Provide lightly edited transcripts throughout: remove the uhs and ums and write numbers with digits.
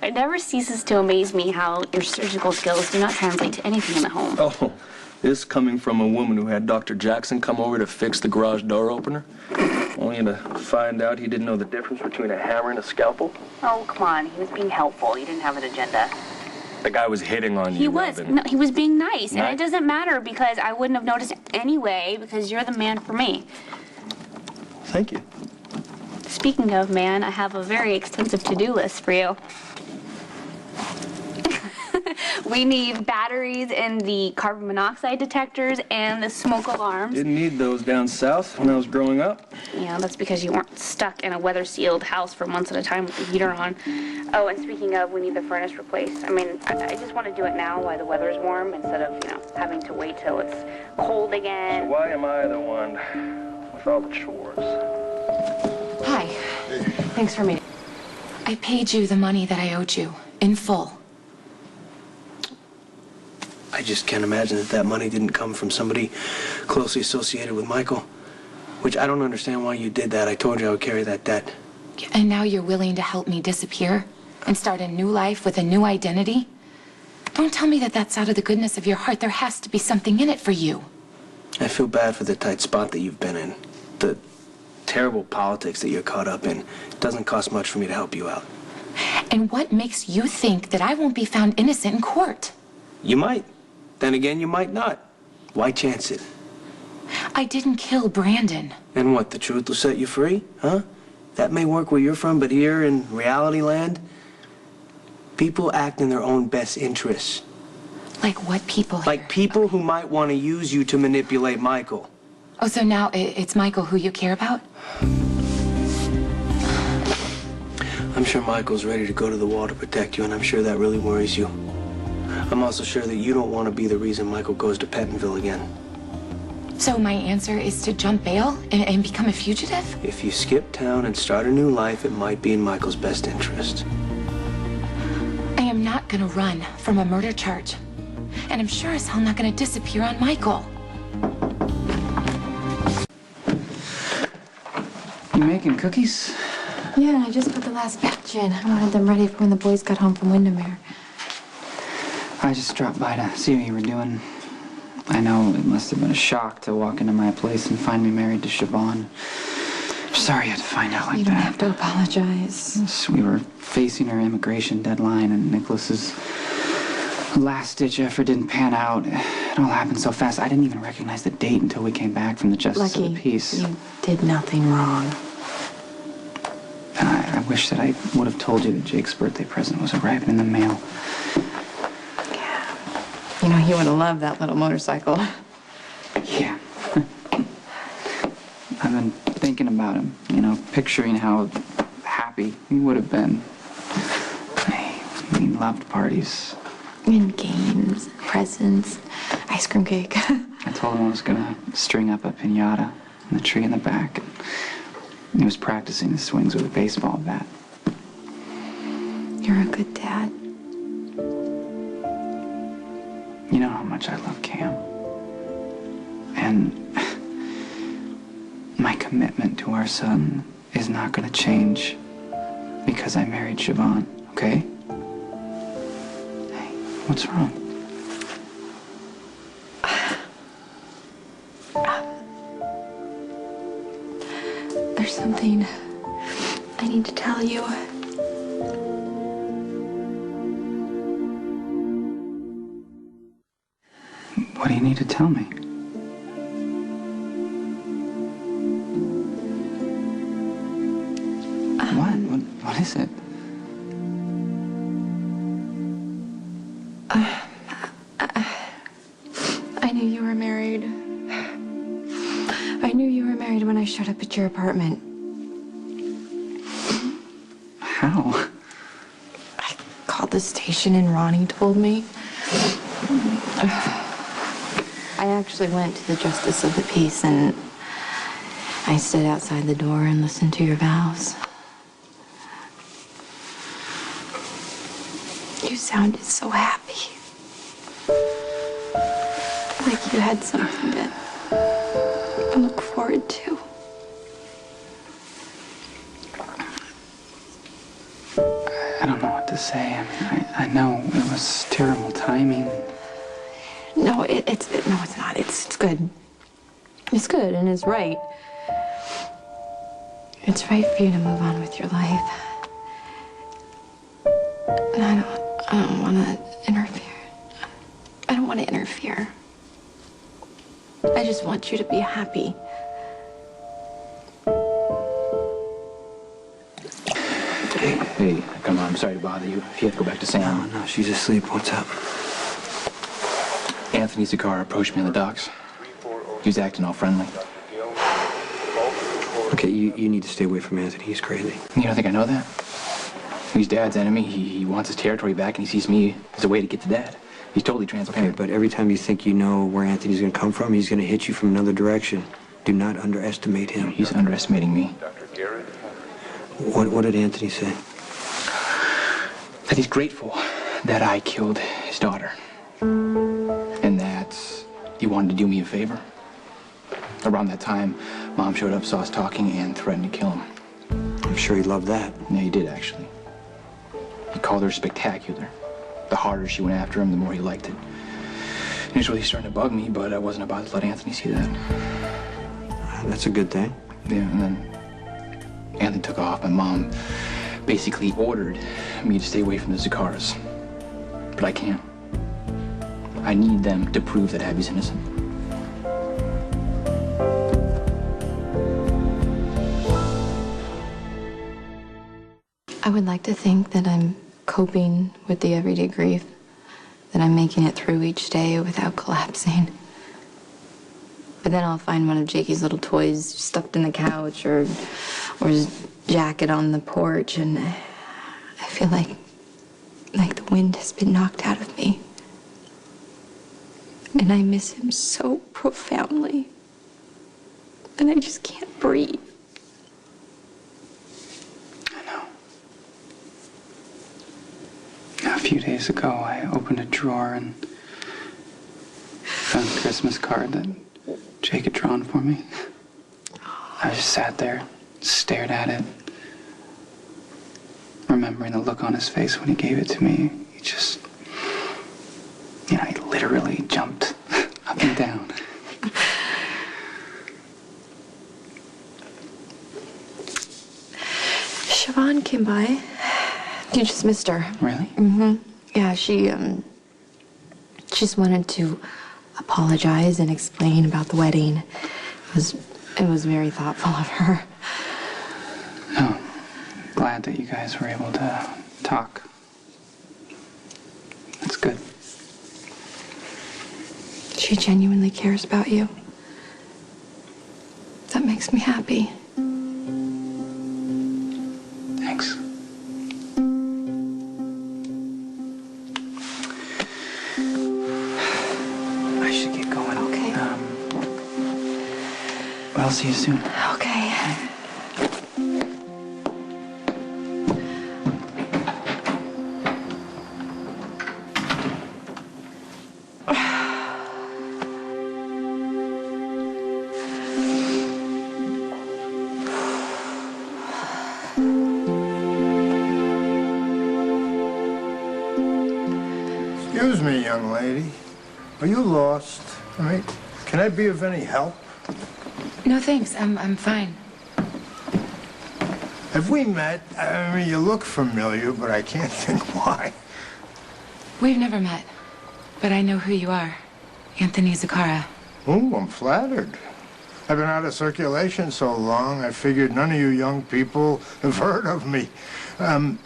It never ceases to amaze me how your surgical skills do not translate to anything in the home. Oh, this coming from a woman who had Dr. Jackson come over to fix the garage door opener? Only to find out he didn't know the difference between a hammer and a scalpel? Oh, come on. He was being helpful. He didn't have an agenda. The guy was hitting on you, He was. Robin. No, he was being nice. And it doesn't matter because I wouldn't have noticed anyway because you're the man for me. Thank you. Speaking of man, I have a very extensive to-do list for you. We need batteries in the carbon monoxide detectors and the smoke alarms. Didn't need those down south when I was growing up. Yeah, that's because you weren't stuck in a weather-sealed house for months at a time with the heater on. Oh, and speaking of, we need the furnace replaced. I mean, I just want to do it now while the weather's warm instead of, having to wait till it's cold again. So why am I the one with all the chores? Hi. Hey. Thanks for meeting. I paid you the money that I owed you, in full. I just can't imagine that money didn't come from somebody closely associated with Michael. Which I don't understand why you did that. I told you I would carry that debt. And now you're willing to help me disappear and start a new life with a new identity? Don't tell me that that's out of the goodness of your heart. There has to be something in it for you. I feel bad for the tight spot that you've been in. The terrible politics that you're caught up in. It doesn't cost much for me to help you out. And what makes you think that I won't be found innocent in court? You might. Then again, you might not. Why chance it? I didn't kill Brandon. And what, the truth will set you free? Huh? That may work where you're from, but here in reality land, people act in their own best interests. Like what people here? Like people who might want to use you to manipulate Michael. Oh, so now it's Michael who you care about? I'm sure Michael's ready to go to the wall to protect you, and I'm sure that really worries you. I'm also sure that you don't want to be the reason Michael goes to Pettonville again. So my answer is to jump bail and become a fugitive? If you skip town and start a new life, it might be in Michael's best interest. I am not gonna run from a murder charge. And I'm sure as hell not gonna disappear on Michael. You making cookies? Yeah, I just put the last batch in. I wanted them ready for when the boys got home from Windermere. I just dropped by to see what you were doing. I know it must have been a shock to walk into my place and find me married to Siobhan. Sorry you had to find out like that. You don't have to apologize. Yes, we were facing our immigration deadline, and Nicholas's last-ditch effort didn't pan out. It all happened so fast, I didn't even recognize the date until we came back from the Justice of the Peace. You did nothing wrong. And I wish that I would have told you that Jake's birthday present was arriving in the mail. You know, he would have loved that little motorcycle. Yeah. I've been thinking about him, picturing how happy he would have been. He loved parties. And games, presents, ice cream cake. I told him I was gonna string up a piñata in the tree in the back. He was practicing his swings with a baseball bat. You're a good dad. You know how much I love Cam. And my commitment to our son is not going to change because I married Siobhan, okay? Hey, what's wrong? There's something I need to tell you. What do you need to tell me? What is it? I knew you were married. I knew you were married when I showed up at your apartment. How? I called the station and Ronnie told me. I actually went to the Justice of the Peace and I stood outside the door and listened to your vows. You sounded so happy. Like you had something to look forward to. I don't know what to say. I know it was terrible timing. No, it's not. It's good. It's good and it's right. It's right for you to move on with your life. And I don't want to interfere. I don't want to interfere. I just want you to be happy. Hey, come on, I'm sorry to bother you. If you have to go back to Sam. No, she's asleep. What's up? Anthony Zakara approached me on the docks. He was acting all friendly. Okay, you need to stay away from Anthony. He's crazy. You don't think I know that? He's Dad's enemy. He wants his territory back, and he sees me as a way to get to Dad. He's totally Okay, transparent. but every time you think you know where Anthony's going to come from, he's going to hit you from another direction. Do not underestimate him. He's underestimating me. What did Anthony say? That he's grateful that I killed his daughter. And that he wanted to do me a favor. Around that time, Mom showed up, saw us talking, and threatened to kill him. I'm sure he loved that. Yeah, he did, actually. He called her spectacular. The harder she went after him, the more he liked it. Initially, he was starting to bug me, but I wasn't about to let Anthony see that. That's a good thing. Yeah, and then Anthony took off. My mom basically ordered me to stay away from the Zakaras. But I can't. I need them to prove that Abby's innocent. I would like to think that I'm coping with the everyday grief, that I'm making it through each day without collapsing. But then I'll find one of Jakey's little toys stuffed in the couch or his jacket on the porch, and I feel like the wind has been knocked out of me. And I miss him so profoundly. And I just can't breathe. I know. A few days ago, I opened a drawer and found a Christmas card that Jake had drawn for me. I just sat there, stared at it, remembering the look on his face when he gave it to me. He just, he literally jumped up and down. Siobhan came by. You just missed her. Really? Mm-hmm. Yeah, she just wanted to apologize and explain about the wedding. It was very thoughtful of her. Oh, glad that you guys were able to talk. That's good. She genuinely cares about you. That makes me happy. Thanks. I should get going. Okay. But I'll see you soon. Okay. Excuse me, young lady. Are you lost? I mean, can I be of any help? No, thanks. I'm fine. Have we met? I mean, you look familiar, but I can't think why. We've never met, but I know who you are. Anthony Zakara. Oh, I'm flattered. I've been out of circulation so long, I figured none of you young people have heard of me.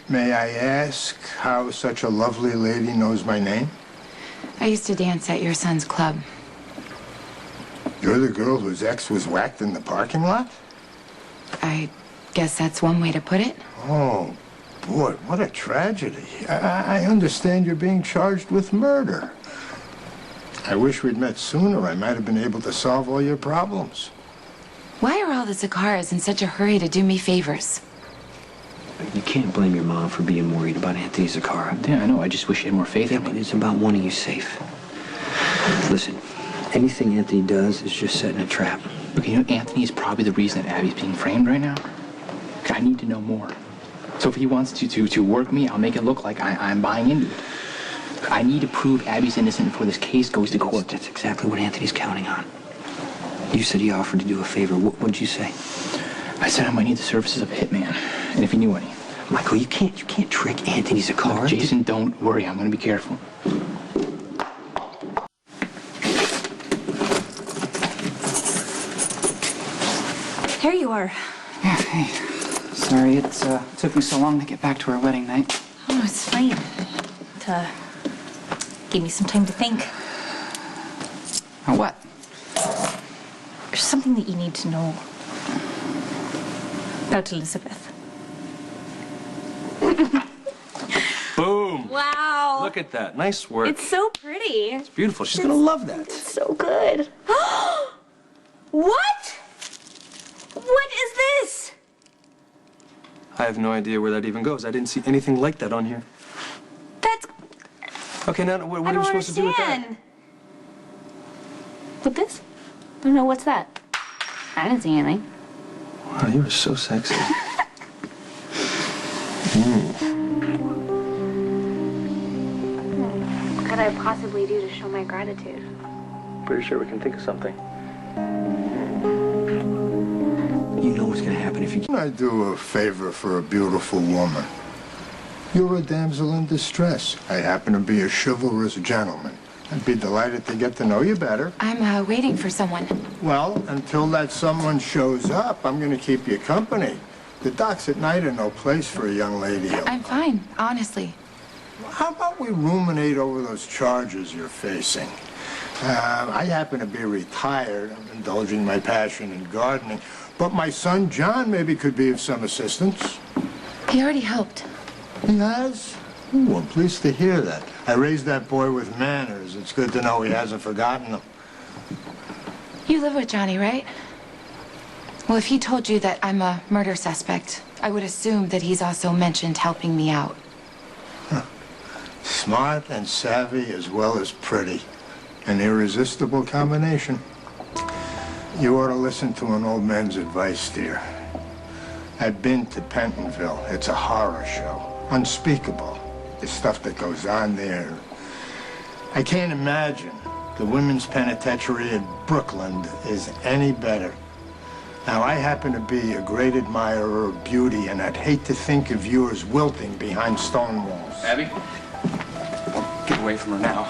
May I ask how such a lovely lady knows my name? I used to dance at your son's club. You're the girl whose ex was whacked in the parking lot? I guess that's one way to put it. Oh, boy, what a tragedy. I understand you're being charged with murder. I wish we'd met sooner. I might have been able to solve all your problems. Why are all the Zakaras in such a hurry to do me favors? You can't blame your mom for being worried about Anthony Zakara. Yeah, I know. I just wish you had more faith Yeah, in but me. it's about wanting you safe. Listen, anything Anthony does is just setting a trap. Okay, Anthony is probably the reason that Abby's being framed right now. I need to know more. So if he wants to work me, I'll make it look like I'm buying into it. I need to prove Abby's innocent before this case goes to court. That's exactly what Anthony's counting on. You said he offered to do a favor. What'd you say? I said I might need the services of a hitman, and if he knew any. Michael, you can't trick Anthony Zakar. Look, Jason, don't worry. I'm going to be careful. Here you are. Yeah, hey. Sorry it took me so long to get back to our wedding night. Oh, it's fine. It gave me some time to think. What? There's something that you need to know about Elizabeth. Boom. Wow. Look at that. Nice work. It's so pretty. It's beautiful. She's going to love that. It's so good. What? What is this? I have no idea where that even goes. I didn't see anything like that on here. That's... Okay, now what are we supposed to do with that? With this? I don't know, what's that? I didn't see anything. Wow, you are so sexy. What could I possibly do to show my gratitude? Pretty sure we can think of something. You know what's gonna happen if you... I do a favor for a beautiful woman. You're a damsel in distress. I happen to be a chivalrous gentleman. I'd be delighted to get to know you better. I'm waiting for someone. Well, until that someone shows up, I'm going to keep you company. The docks at night are no place for a young lady. I'm fine, honestly. How about we ruminate over those charges you're facing? I happen to be retired. I'm indulging my passion in gardening. But my son, John, maybe could be of some assistance. He already helped. He has? Ooh, I'm pleased to hear that. I raised that boy with manners. It's good to know he hasn't forgotten them. You live with Johnny, right? Well, if he told you that I'm a murder suspect, I would assume that he's also mentioned helping me out. Huh. Smart and savvy as well as pretty. An irresistible combination. You ought to listen to an old man's advice, dear. I've been to Pentonville. It's a horror show. Unspeakable. The stuff that goes on there. I can't imagine the women's penitentiary in Brooklyn is any better. Now, I happen to be a great admirer of beauty, and I'd hate to think of you as wilting behind stone walls. Abby? Get away from her now.